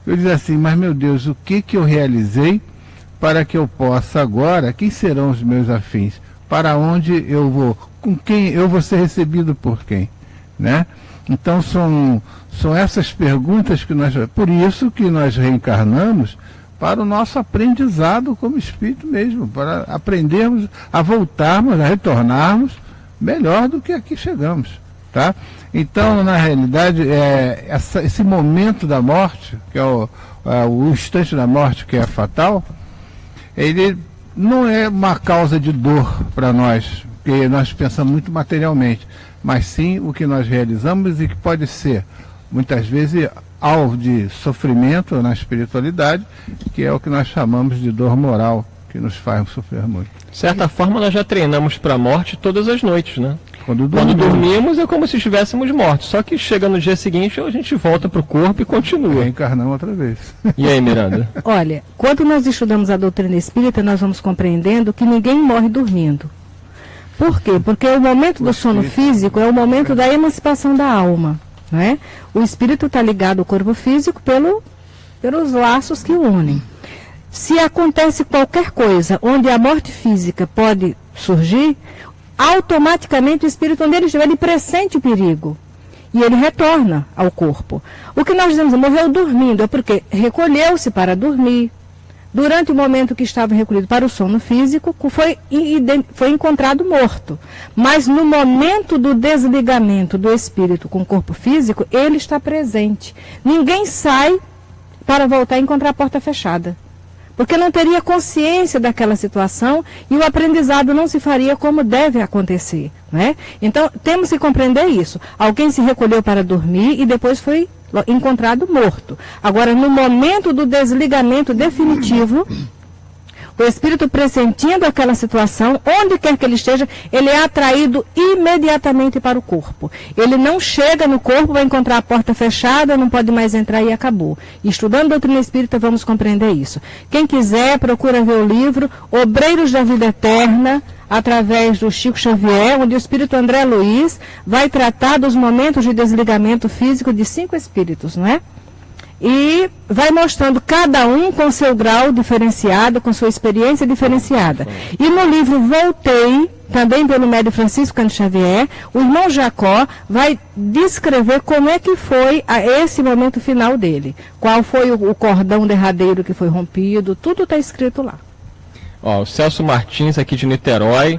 Eu dizer assim, mas meu Deus, o que eu realizei para que eu possa agora, quem serão os meus afins? Para onde eu vou? Com quem eu vou ser recebido por quem? Né? Então são essas perguntas que por isso que nós reencarnamos, para o nosso aprendizado como espírito mesmo, para aprendermos a voltarmos, a retornarmos melhor do que aqui chegamos, tá? Então, na realidade, esse momento da morte, que é o instante da morte, que é fatal, ele não é uma causa de dor para nós, porque nós pensamos muito materialmente, mas sim o que nós realizamos e que pode ser, muitas vezes, alvo de sofrimento na espiritualidade, que é o que nós chamamos de dor moral, que nos faz sofrer muito. De certa forma, nós já treinamos para a morte todas as noites, né? Quando dormimos é como se estivéssemos mortos, só que chega no dia seguinte a gente volta para o corpo e continua. Reencarnamos outra vez. E aí, Miranda? Olha, quando nós estudamos a doutrina espírita, nós vamos compreendendo que ninguém morre dormindo. Por quê? Porque o momento do sono físico é o momento da emancipação da alma, né? O espírito está ligado ao corpo físico pelos laços que o unem. Se acontece qualquer coisa onde a morte física pode surgir, automaticamente o espírito, onde ele estiver, ele pressente o perigo e ele retorna ao corpo. O que nós dizemos, morreu dormindo, é porque recolheu-se para dormir. Durante o momento que estava recolhido para o sono físico, foi encontrado morto. Mas no momento do desligamento do espírito com o corpo físico, ele está presente. Ninguém sai para voltar a encontrar a porta fechada, porque não teria consciência daquela situação e o aprendizado não se faria como deve acontecer, né? Então, temos que compreender isso. Alguém se recolheu para dormir e depois foi encontrado morto. Agora, no momento do desligamento definitivo, o espírito, pressentindo aquela situação, onde quer que ele esteja, ele é atraído imediatamente para o corpo. Ele não chega no corpo, vai encontrar a porta fechada, não pode mais entrar e acabou. Estudando doutrina espírita, vamos compreender isso. Quem quiser, procura ver o livro Obreiros da Vida Eterna, através do Chico Xavier, onde o espírito André Luiz vai tratar dos momentos de desligamento físico de 5 espíritos, não é? E vai mostrando cada um com seu grau diferenciado, com sua experiência diferenciada. E no livro Voltei, também pelo médium Francisco Cândido Xavier, o irmão Jacó vai descrever como é que foi esse momento final dele. Qual foi o cordão derradeiro que foi rompido, tudo está escrito lá. Ó, o Celso Martins, aqui de Niterói,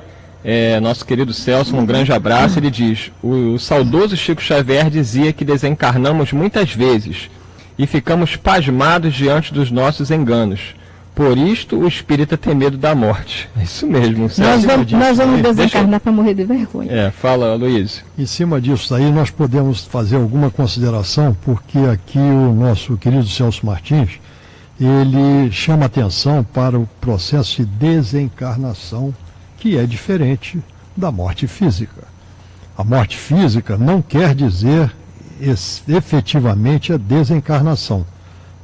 nosso querido Celso, um grande abraço. Ele diz: o saudoso Chico Xavier dizia que desencarnamos muitas vezes e ficamos pasmados diante dos nossos enganos. Por isto o espírita tem medo da morte. É isso mesmo, Celso. Nós vamos desencarnar para morrer de vergonha. Fala, Luiz. Em cima disso aí, nós podemos fazer alguma consideração, porque aqui o nosso querido Celso Martins, ele chama atenção para o processo de desencarnação, que é diferente da morte física. A morte física não quer dizer efetivamente a desencarnação.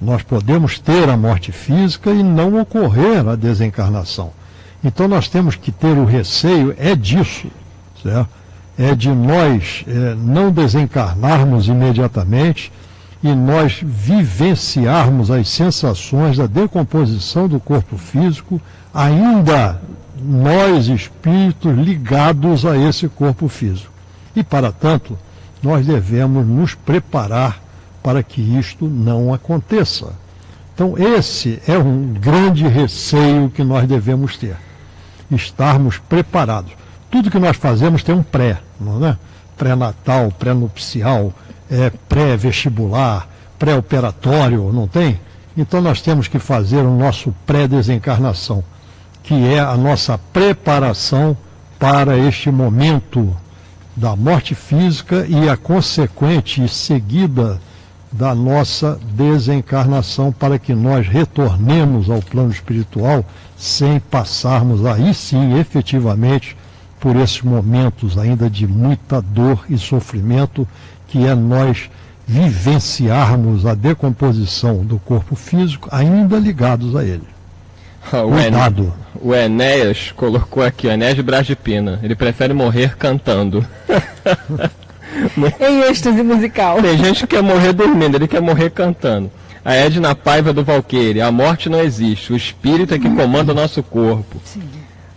Nós podemos ter a morte física e não ocorrer a desencarnação. Então nós temos que ter o receio disso, certo? É de nós não desencarnarmos imediatamente e nós vivenciarmos as sensações da decomposição do corpo físico, ainda nós espíritos ligados a esse corpo físico. E para tanto, nós devemos nos preparar para que isto não aconteça. Então esse é um grande receio que nós devemos ter, estarmos preparados. Tudo que nós fazemos tem um pré, não é? Pré-natal, pré-nupcial, pré-vestibular, pré-operatório, não tem? Então nós temos que fazer o nosso pré-desencarnação, que é a nossa preparação para este momento da morte física e a consequente e seguida da nossa desencarnação, para que nós retornemos ao plano espiritual sem passarmos aí sim efetivamente por esses momentos ainda de muita dor e sofrimento, que é nós vivenciarmos a decomposição do corpo físico ainda ligados a ele. Cuidado. O Enéas colocou aqui, o Enéas de Brás de Pina, ele prefere morrer cantando. Em êxtase musical. Tem gente que quer morrer dormindo, ele quer morrer cantando. A Edna Paiva do Valqueire: a morte não existe, o espírito é que comanda o nosso corpo. Sim.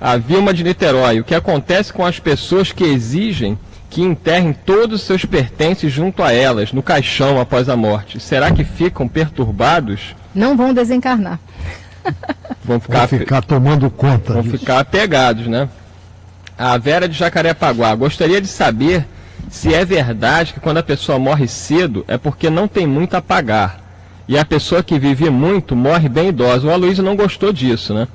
A Vilma de Niterói: o que acontece com as pessoas que exigem que enterrem todos os seus pertences junto a elas, no caixão após a morte? Será que ficam perturbados? Não vão desencarnar. Vão ficar tomando conta. Vão ficar apegados, né? A Vera de Jacarepaguá: gostaria de saber se é verdade que quando a pessoa morre cedo é porque não tem muito a pagar. E a pessoa que vive muito morre bem idosa. O Aloysio não gostou disso, né?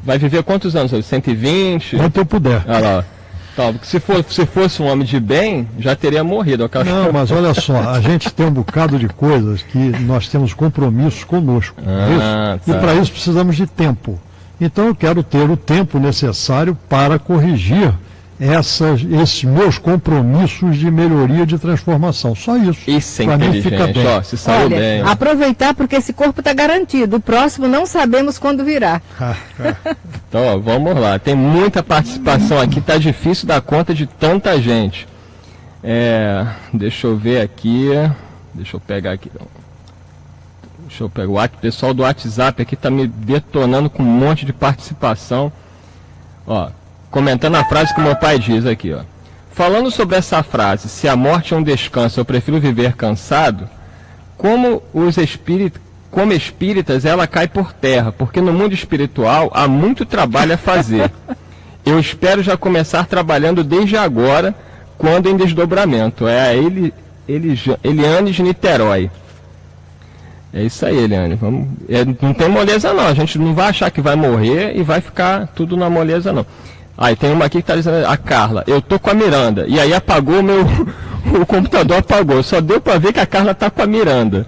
Vai viver quantos anos? 120? Quanto eu puder. Olha lá. Então, se fosse um homem de bem, já teria morrido. Não, mas olha só, a gente tem um bocado de coisas que nós temos compromissos conosco. Tá. E para isso precisamos de tempo. Então eu quero ter o tempo necessário para corrigir esses meus compromissos de melhoria, de transformação. Só isso. Isso é inteligente. Ó, se saiu bem. Aproveitar porque esse corpo está garantido. O próximo não sabemos quando virá. Então, ó, vamos lá. Tem muita participação aqui. Está difícil dar conta de tanta gente. Deixa eu ver aqui. Deixa eu pegar aqui. Deixa eu pegar o pessoal do WhatsApp aqui está me detonando com um monte de participação. Ó, comentando a frase que meu pai diz aqui, ó. Falando sobre essa frase, se a morte é um descanso, eu prefiro viver cansado, como espíritas ela cai por terra, porque no mundo espiritual há muito trabalho a fazer. Eu espero já começar trabalhando desde agora, quando em desdobramento. É a Eliane de Niterói. É isso aí, Eliane. Não tem moleza não, a gente não vai achar que vai morrer e vai ficar tudo na moleza não. Aí tem uma aqui que está dizendo, a Carla: eu tô com a Miranda, e aí apagou o computador apagou. Só deu para ver que a Carla está com a Miranda.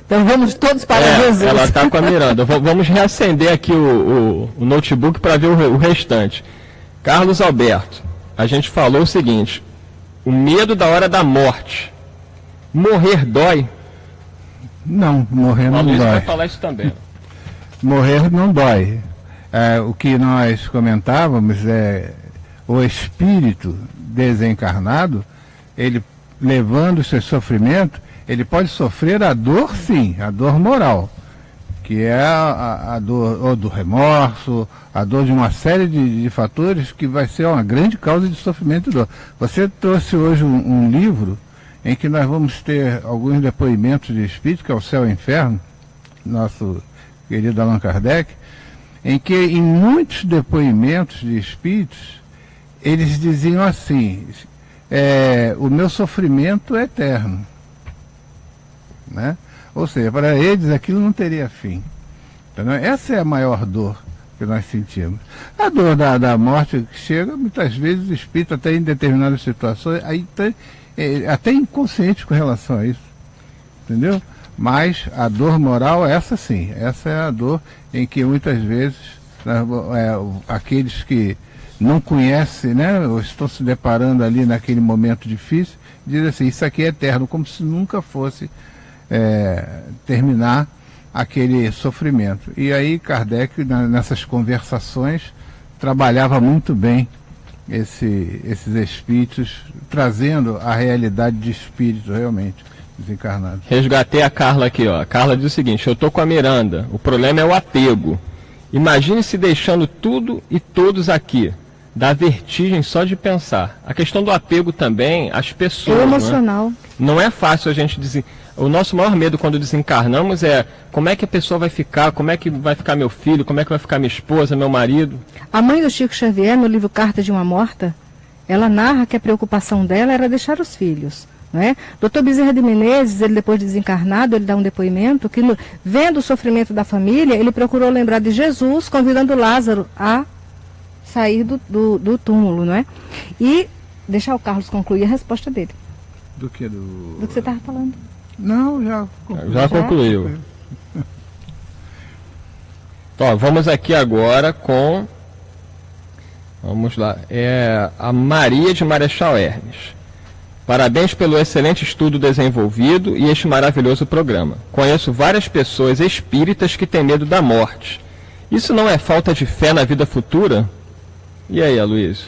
Então vamos todos para Jesus. Ela está com a Miranda. Vamos reacender aqui o notebook para ver o restante. Carlos Alberto, a gente falou o seguinte: o medo da hora da morte. Morrer dói? Não, morrer não dói. Vai falar isso também. Morrer não dói. O que nós comentávamos é o espírito desencarnado, ele levando o seu sofrimento, ele pode sofrer a dor, sim, a dor moral, que é a dor ou do remorso, a dor de uma série de fatores que vai ser uma grande causa de sofrimento e dor. Você trouxe hoje um livro em que nós vamos ter alguns depoimentos de espírito, que é o Céu e o Inferno, nosso querido Allan Kardec, em que em muitos depoimentos de espíritos, eles diziam assim, o meu sofrimento é eterno. Né? Ou seja, para eles aquilo não teria fim. Então, essa é a maior dor que nós sentimos. A dor da morte que chega, muitas vezes o espírito, até em determinadas situações, aí até inconsciente com relação a isso. Entendeu? Mas a dor moral, essa sim, essa é a dor em que muitas vezes aqueles que não conhecem, né, ou estão se deparando ali naquele momento difícil, dizem assim, isso aqui é eterno, como se nunca fosse terminar aquele sofrimento. E aí Kardec, nessas conversações, trabalhava muito bem esses espíritos, trazendo a realidade de espírito realmente desencarnado. Resgatei a Carla aqui, ó. A Carla diz o seguinte: eu tô com a Miranda, o problema é o apego. Imagine se deixando tudo e todos aqui. Dá vertigem só de pensar. A questão do apego também, as pessoas. É emocional. Não é fácil a gente dizer. O nosso maior medo quando desencarnamos é como é que a pessoa vai ficar, como é que vai ficar meu filho, como é que vai ficar minha esposa, meu marido. A mãe do Chico Xavier, no livro Carta de uma Morta, ela narra que a preocupação dela era deixar os filhos. Né? Dr. Bezerra de Menezes, ele depois de desencarnado, ele dá um depoimento que, vendo o sofrimento da família, ele procurou lembrar de Jesus, convidando Lázaro a sair do túmulo, não é? E deixar o Carlos concluir a resposta dele. Do que você estava falando. Não, já concluiu. Então, vamos aqui agora com... Vamos lá. A Maria de Marechal Hermes. Parabéns pelo excelente estudo desenvolvido e este maravilhoso programa. Conheço várias pessoas espíritas que têm medo da morte. Isso não é falta de fé na vida futura? E aí, Aloysio?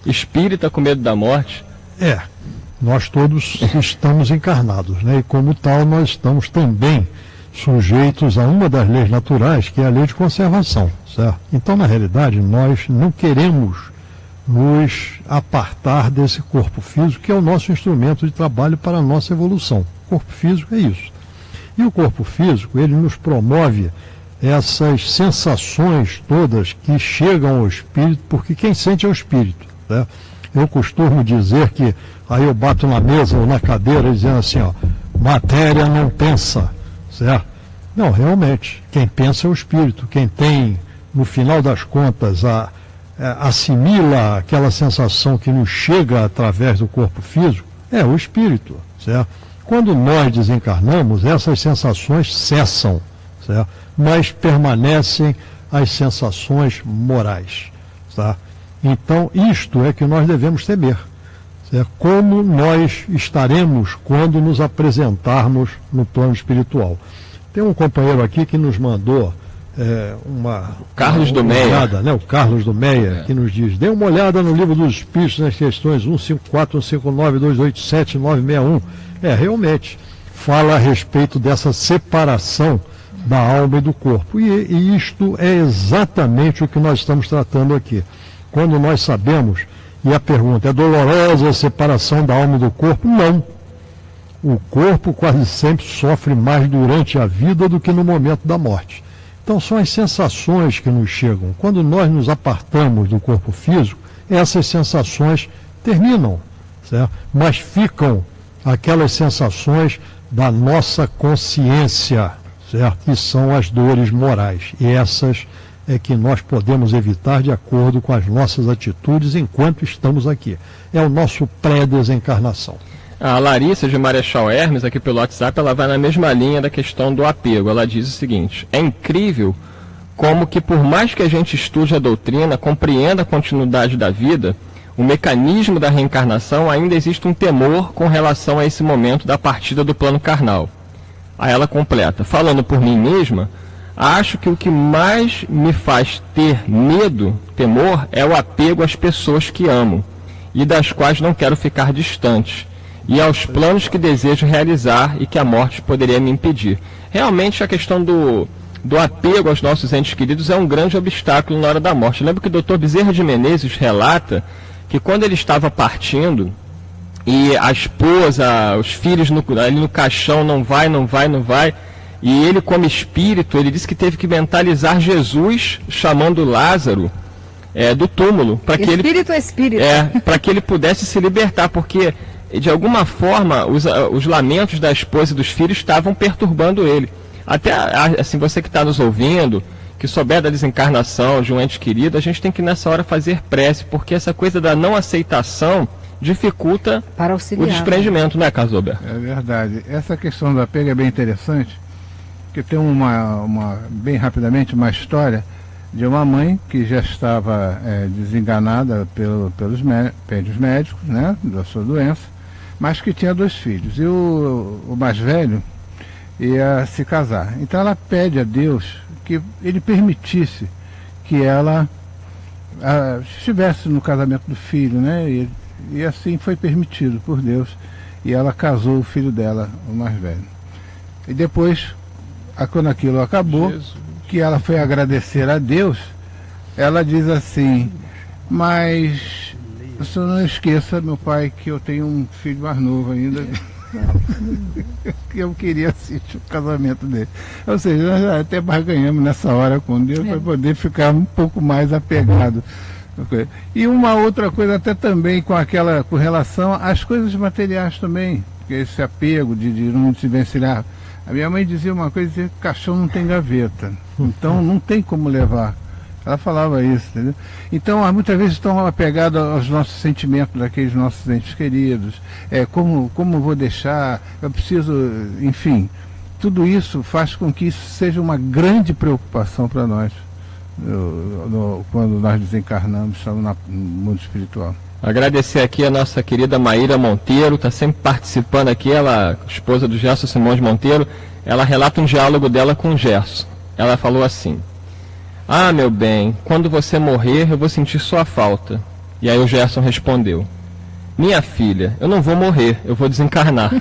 Espírita com medo da morte? Nós todos estamos encarnados, né? E como tal, nós estamos também sujeitos a uma das leis naturais, que é a lei de conservação, certo? Então, na realidade, nós não queremos nos apartar desse corpo físico, que é o nosso instrumento de trabalho para a nossa evolução. O corpo físico é isso. E o corpo físico, ele nos promove essas sensações todas que chegam ao espírito, porque quem sente é o espírito, né? Eu costumo dizer que, aí eu bato na mesa ou na cadeira dizendo assim, ó, matéria não pensa, certo? Não, realmente, quem pensa é o espírito, quem tem, no final das contas, assimila aquela sensação que nos chega através do corpo físico, é o espírito, certo? Quando nós desencarnamos, essas sensações cessam, certo? Mas permanecem as sensações morais, tá? Então, isto é que nós devemos temer, certo? Como nós estaremos quando nos apresentarmos no plano espiritual. Tem um companheiro aqui que nos mandou Carlos do Meia, né? O Carlos do Meia, que nos diz: dê uma olhada no livro dos Espíritos nas questões 154, 159, 287, 961. Realmente fala a respeito dessa separação da alma e do corpo. E isto é exatamente o que nós estamos tratando aqui. Quando nós sabemos, e a pergunta, é dolorosa a separação da alma e do corpo? Não. O corpo quase sempre sofre mais durante a vida do que no momento da morte. Então são as sensações que nos chegam. Quando nós nos apartamos do corpo físico, essas sensações terminam, certo? Mas ficam aquelas sensações da nossa consciência, certo? Que são as dores morais. E essas é que nós podemos evitar de acordo com as nossas atitudes enquanto estamos aqui. É o nosso pré-desencarnação. A Larissa de Marechal Hermes, aqui pelo WhatsApp, ela vai na mesma linha da questão do apego. Ela diz o seguinte: é incrível como que por mais que a gente estude a doutrina, compreenda a continuidade da vida, o mecanismo da reencarnação, ainda existe um temor com relação a esse momento da partida do plano carnal. Aí ela completa: falando por mim mesma, acho que o que mais me faz ter medo, temor, é o apego às pessoas que amo e das quais não quero ficar distante, e aos planos que desejo realizar e que a morte poderia me impedir. Realmente a questão do apego aos nossos entes queridos é um grande obstáculo na hora da morte. Eu lembro que o Dr. Bezerra de Menezes relata que quando ele estava partindo, e a esposa, os filhos ali no caixão, não vai, e ele como espírito, ele disse que teve que mentalizar Jesus chamando Lázaro do túmulo, para que para que ele pudesse se libertar, porque de alguma forma os lamentos da esposa e dos filhos estavam perturbando ele. Até assim, você que está nos ouvindo, que souber da desencarnação de um ente querido, a gente tem que nessa hora fazer prece, porque essa coisa da não aceitação dificulta o desprendimento, né, Casober? É verdade. Essa questão do apego é bem interessante, porque tem bem rapidamente, uma história de uma mãe que já estava desenganada pelos médicos, né, da sua doença, mas que tinha 2 filhos. E o mais velho ia se casar. Então ela pede a Deus que ele permitisse que ela estivesse no casamento do filho, né? E assim foi permitido por Deus. E ela casou o filho dela, o mais velho. E depois, quando aquilo acabou, Jesus, que ela foi agradecer a Deus, ela diz assim: mas o senhor não esqueça, meu pai, que eu tenho um filho mais novo ainda, que eu queria assistir o casamento dele. Ou seja, nós até barganhamos nessa hora com Deus para poder ficar um pouco mais apegado. E uma outra coisa até também com relação às coisas materiais também, que esse apego de não se vencilhar. A minha mãe dizia uma coisa: dizia que caixão não tem gaveta, então não tem como levar. Ela falava isso, entendeu? Então, muitas vezes estão apegados aos nossos sentimentos daqueles nossos entes queridos. Como vou deixar? Eu preciso, enfim. Tudo isso faz com que isso seja uma grande preocupação para nós, quando nós desencarnamos, estamos no mundo espiritual. Agradecer aqui a nossa querida Maíra Monteiro, está sempre participando aqui, ela, esposa do Gerson Simões Monteiro. Ela relata um diálogo dela com o Gerson. Ela falou assim: ah, meu bem, quando você morrer eu vou sentir sua falta. E aí o Gerson respondeu: minha filha, eu não vou morrer, eu vou desencarnar.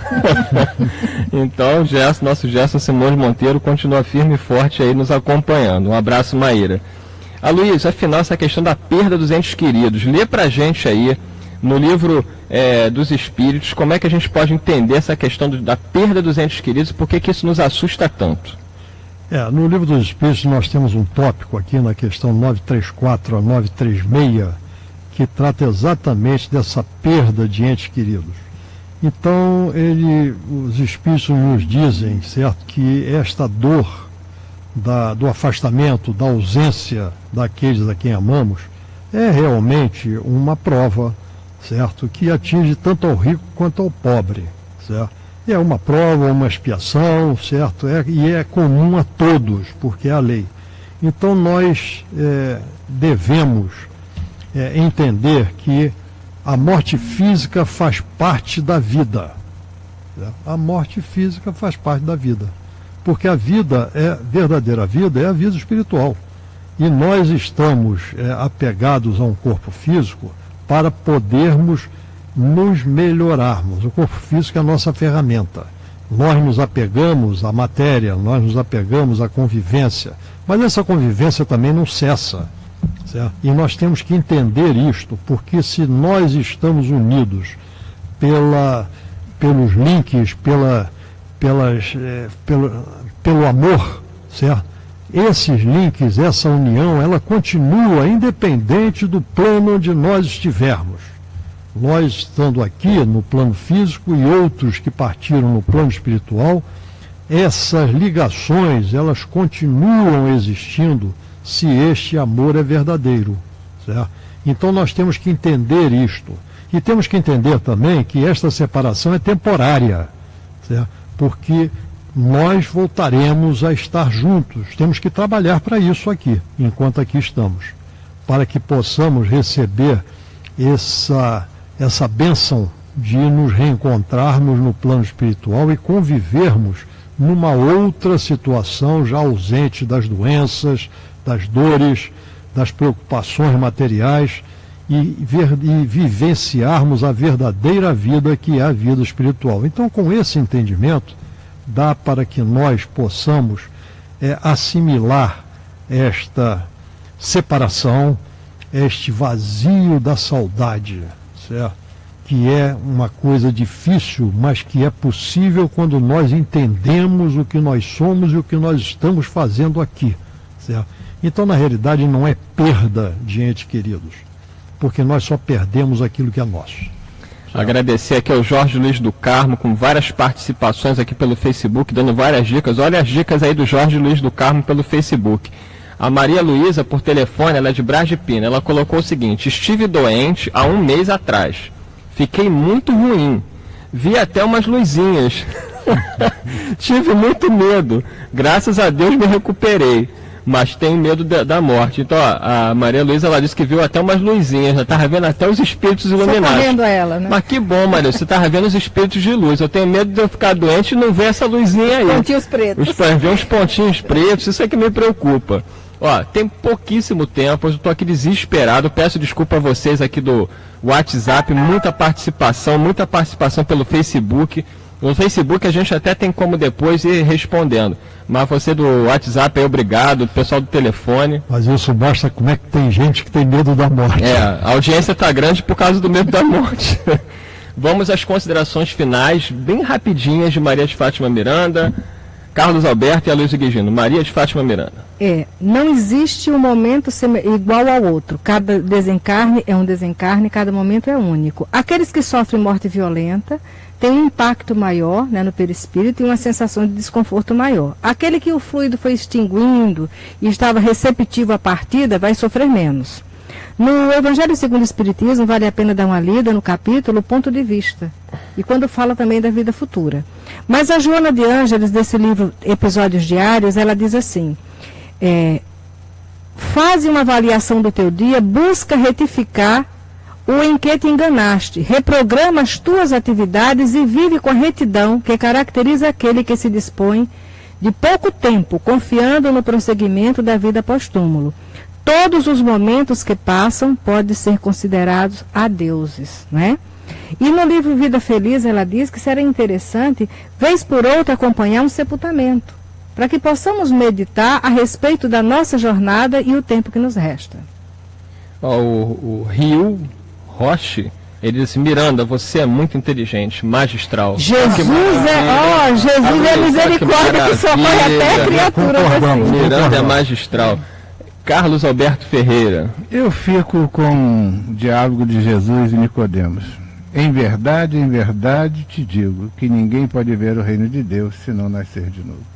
Então o nosso Gerson Simões Monteiro continua firme e forte aí nos acompanhando. Um abraço, Maíra. Aloysio, afinal, essa questão da perda dos entes queridos, lê pra gente aí no livro dos Espíritos, como é que a gente pode entender essa questão da perda dos entes queridos, por que isso nos assusta tanto? No livro dos Espíritos nós temos um tópico aqui na questão 934 a 936, que trata exatamente dessa perda de entes queridos. Então, os Espíritos nos dizem, certo, que esta dor do afastamento, da ausência daqueles a quem amamos, é realmente uma prova, certo, que atinge tanto ao rico quanto ao pobre, certo? É uma prova, uma expiação, certo? E é comum a todos, porque é a lei. Então nós devemos entender que a morte física faz parte da vida. Certo? A morte física faz parte da vida. Porque a vida, verdadeira vida, é a vida espiritual. E nós estamos apegados a um corpo físico para podermos nos melhorarmos. O corpo físico é a nossa ferramenta. Nós nos apegamos à matéria, nós nos apegamos à convivência, mas essa convivência também não cessa, certo? E nós temos que entender isto, porque se nós estamos unidos pelos links, pelo amor, certo? Esses links, essa união, ela continua independente do plano onde nós estivermos. Nós estando aqui no plano físico e outros que partiram no plano espiritual, essas ligações, elas continuam existindo, se este amor é verdadeiro, certo? Então nós temos que entender isto. E temos que entender também que esta separação é temporária, certo? Porque nós voltaremos a estar juntos. Temos que trabalhar para isso aqui, enquanto aqui estamos, para que possamos receber essa bênção de nos reencontrarmos no plano espiritual e convivermos numa outra situação, já ausente das doenças, das dores, das preocupações materiais, e vivenciarmos a verdadeira vida, que é a vida espiritual. Então, com esse entendimento, dá para que nós possamos assimilar esta separação, este vazio da saudade, certo? Que é uma coisa difícil, mas que é possível quando nós entendemos o que nós somos e o que nós estamos fazendo aqui, certo? Então, na realidade, não é perda de entes queridos, porque nós só perdemos aquilo que é nosso. Agradecer aqui ao Jorge Luiz do Carmo, com várias participações aqui pelo Facebook, dando várias dicas. Olha as dicas aí do Jorge Luiz do Carmo pelo Facebook. A Maria Luísa, por telefone, ela é de Brás de Pina, ela colocou o seguinte: estive doente há 1 mês atrás. Fiquei muito ruim. Vi até umas luzinhas. Tive muito medo. Graças a Deus me recuperei. Mas tenho medo da morte. Então, ó, a Maria Luísa, ela disse que viu até umas luzinhas, já estava vendo até os espíritos iluminados. Socorrendo ela, né? Mas que bom, Maria, você estava vendo os espíritos de luz. Eu tenho medo de eu ficar doente e não ver essa luzinha aí. Pontinhos pretos. Ver uns pontinhos pretos, isso é que me preocupa. Ó, tem pouquíssimo tempo, eu estou aqui desesperado, peço desculpa a vocês aqui do WhatsApp, muita participação pelo Facebook. No Facebook a gente até tem como depois ir respondendo. Mas você do WhatsApp aí, obrigado, o pessoal do telefone. Mas isso mostra como é que tem gente que tem medo da morte. A audiência está grande por causa do medo da morte. Vamos às considerações finais, bem rapidinhas, de Maria de Fátima Miranda, Carlos Alberto e Aloysio Guigino. Maria de Fátima Miranda. Não existe um momento igual ao outro. Cada desencarne é um desencarne, cada momento é único. Aqueles que sofrem morte violenta tem um impacto maior, né, no perispírito, e uma sensação de desconforto maior. Aquele que o fluido foi extinguindo e estava receptivo à partida vai sofrer menos. No Evangelho segundo o Espiritismo, vale a pena dar uma lida no capítulo Ponto de Vista, e quando fala também da vida futura. Mas a Joana de Ângeles, desse livro Episódios Diários, ela diz assim: faze uma avaliação do teu dia, busca retificar o em que te enganaste, reprograma as tuas atividades e vive com a retidão que caracteriza aquele que se dispõe de pouco tempo, confiando no prosseguimento da vida pós-túmulo. Todos os momentos que passam podem ser considerados adeuses, né? E no livro Vida Feliz ela diz que será interessante, vez por outra, acompanhar um sepultamento, para que possamos meditar a respeito da nossa jornada e o tempo que nos resta. O Rio Roche, ele diz assim: Miranda, você é muito inteligente, magistral. Jesus é misericórdia que socorre até a criatura assim. Miranda é magistral. Carlos Alberto Ferreira. Eu fico com o diálogo de Jesus e Nicodemos. Em verdade te digo que ninguém pode ver o reino de Deus se não nascer de novo.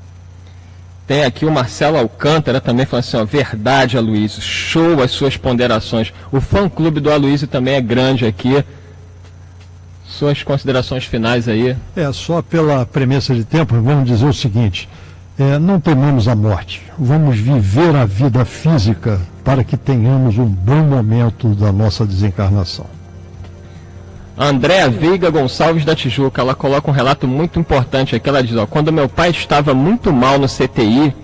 Tem aqui o Marcelo Alcântara também falando assim: ó, verdade, Aloysio, show as suas ponderações. O fã-clube do Aloysio também é grande aqui. Suas considerações finais aí. Só pela premissa de tempo, vamos dizer o seguinte: não temamos a morte, vamos viver a vida física para que tenhamos um bom momento da nossa desencarnação. Andréa Veiga Gonçalves da Tijuca, ela coloca um relato muito importante aqui. Ela diz: ó, quando meu pai estava muito mal no CTI,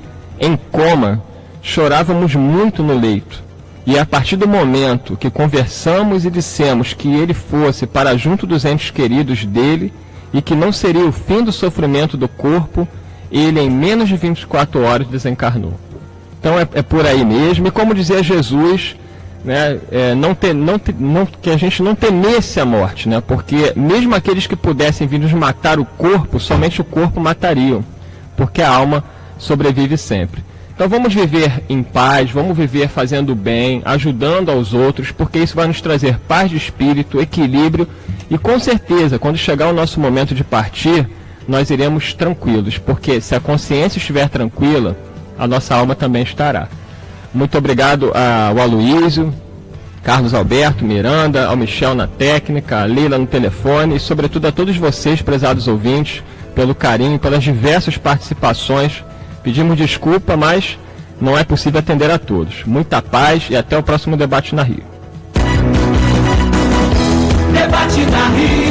em coma, chorávamos muito no leito. E a partir do momento que conversamos e dissemos que ele fosse para junto dos entes queridos dele e que não seria o fim do sofrimento do corpo, ele em menos de 24 horas desencarnou. Então é por aí mesmo. E como dizia Jesus, né, que a gente não temesse a morte, né, porque mesmo aqueles que pudessem vir nos matar o corpo, somente o corpo matariam, porque a alma sobrevive sempre. Então vamos viver em paz, vamos viver fazendo bem, ajudando aos outros, porque isso vai nos trazer paz de espírito, equilíbrio, e com certeza, quando chegar o nosso momento de partir, nós iremos tranquilos, porque se a consciência estiver tranquila, a nossa alma também estará. Muito obrigado ao Aloísio, Carlos Alberto, Miranda, ao Michel na técnica, a Leila no telefone e, sobretudo, a todos vocês, prezados ouvintes, pelo carinho, pelas diversas participações. Pedimos desculpa, mas não é possível atender a todos. Muita paz e até o próximo Debate na Rio. Debate na Rio.